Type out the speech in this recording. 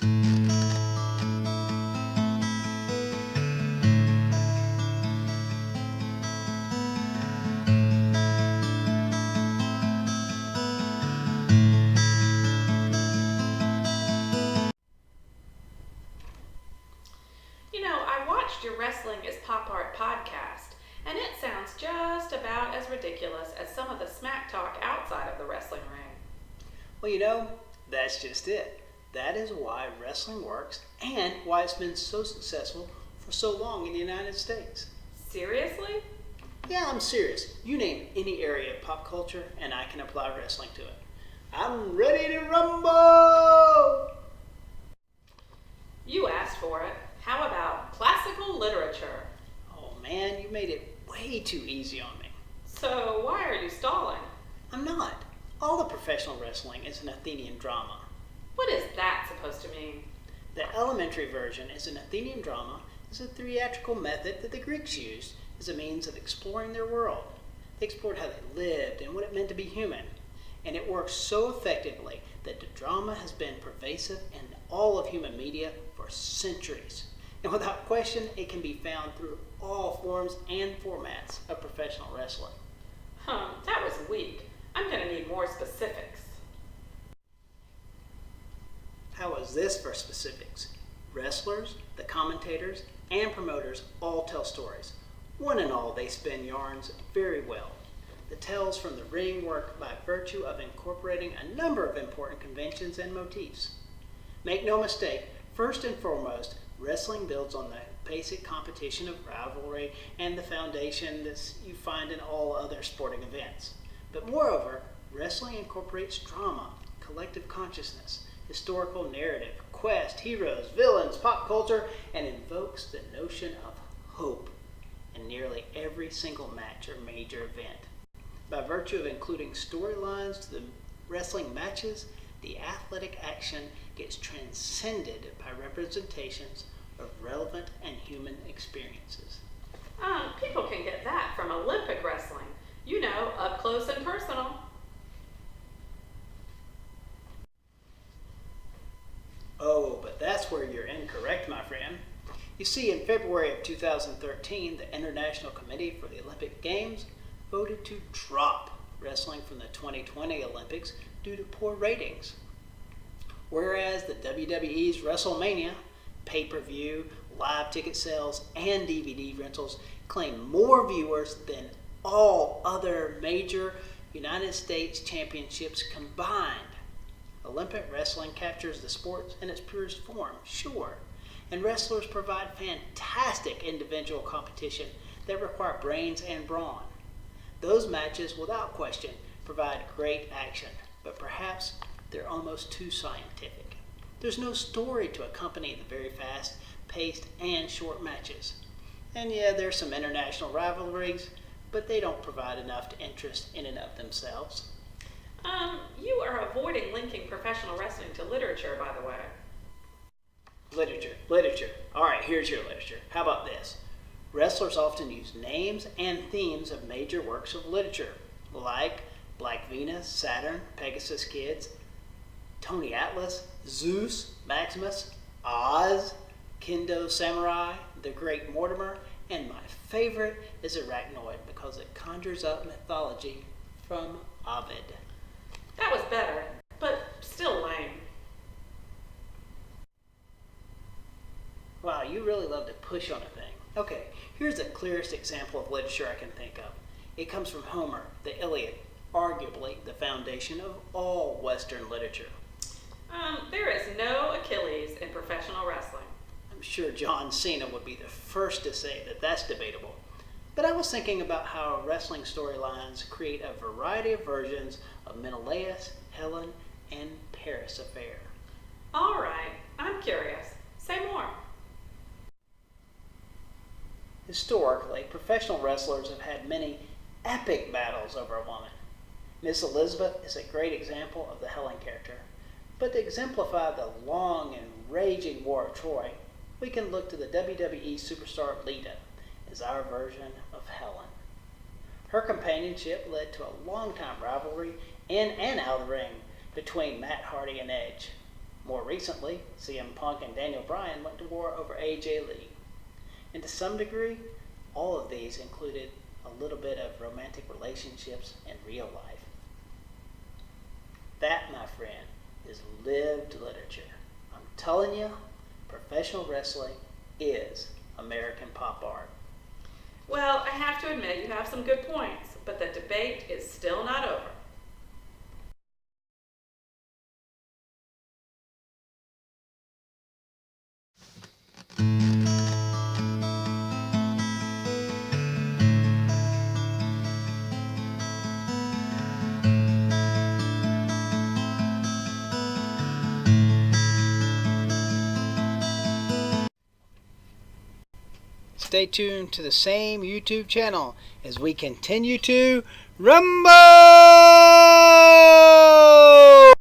I watched your Wrestling is Pop Art podcast, and it sounds just about as ridiculous as some of the smack talk outside of the wrestling ring. Well, that's just it. That is why wrestling works and why it's been so successful for so long in the United States. Seriously? Yeah, I'm serious. You name any area of pop culture and I can apply wrestling to it. I'm ready to rumble! You asked for it. How about classical literature? Oh man, you made it way too easy on me. So why are you stalling? I'm not. All the professional wrestling is an Athenian drama. What is that supposed to mean? The elementary version is an Athenian drama is a theatrical method that the Greeks used as a means of exploring their world. They explored how they lived and what it meant to be human. And it works so effectively that the drama has been pervasive in all of human media for centuries. And without question, it can be found through all forms and formats of professional wrestling. That was weak. I'm going to need more specifics. How is this for specifics? Wrestlers, the commentators, and promoters all tell stories. One and all, they spin yarns very well. The tales from the ring work by virtue of incorporating a number of important conventions and motifs. Make no mistake, first and foremost, wrestling builds on the basic competition of rivalry and the foundation that you find in all other sporting events. But moreover, wrestling incorporates drama, collective consciousness, historical narrative, quest, heroes, villains, pop culture, and invokes the notion of hope in nearly every single match or major event. By virtue of including storylines to the wrestling matches, the athletic action gets transcended by representations of relevant and human experiences. People can get that from Olympic wrestling. Up close and personal. Oh, but that's where you're incorrect, my friend. You see, in February of 2013, the International Committee for the Olympic Games voted to drop wrestling from the 2020 Olympics due to poor ratings. Whereas the WWE's WrestleMania, pay-per-view, live ticket sales, and DVD rentals claim more viewers than all other major United States championships combined. Olympic wrestling captures the sport in its purest form, sure, and wrestlers provide fantastic individual competition that require brains and brawn. Those matches, without question, provide great action, but perhaps they're almost too scientific. There's no story to accompany the very fast-paced and short matches. And yeah, there's some international rivalries, but they don't provide enough interest in and of themselves. You are avoiding linking professional wrestling to literature, by the way. Literature. All right, here's your literature. How about this? Wrestlers often use names and themes of major works of literature, like Black Venus, Saturn, Pegasus Kids, Tony Atlas, Zeus, Maximus, Oz, Kendo Samurai, The Great Mortimer, and my favorite is Arachnoid because it conjures up mythology from Ovid. That was better, but still lame. Wow, you really love to push on a thing. Okay, here's the clearest example of literature I can think of. It comes from Homer, the Iliad, arguably the foundation of all Western literature. There is no Achilles in professional wrestling. I'm sure John Cena would be the first to say that that's debatable. But I was thinking about how wrestling storylines create a variety of versions of Menelaus, Helen, and Paris affair. All right, I'm curious. Say more. Historically, professional wrestlers have had many epic battles over a woman. Miss Elizabeth is a great example of the Helen character. But to exemplify the long and raging War of Troy, we can look to the WWE superstar Lita as our version of Helen. Her companionship led to a long-time rivalry in and out of the ring between Matt Hardy and Edge. More recently, CM Punk and Daniel Bryan went to war over AJ Lee. And to some degree, all of these included a little bit of romantic relationships in real life. That, my friend, is lived literature. I'm telling you, professional wrestling is American pop art. Well, I have to admit you have some good points, but the debate is still not over. Stay tuned to the same YouTube channel as we continue to rumble!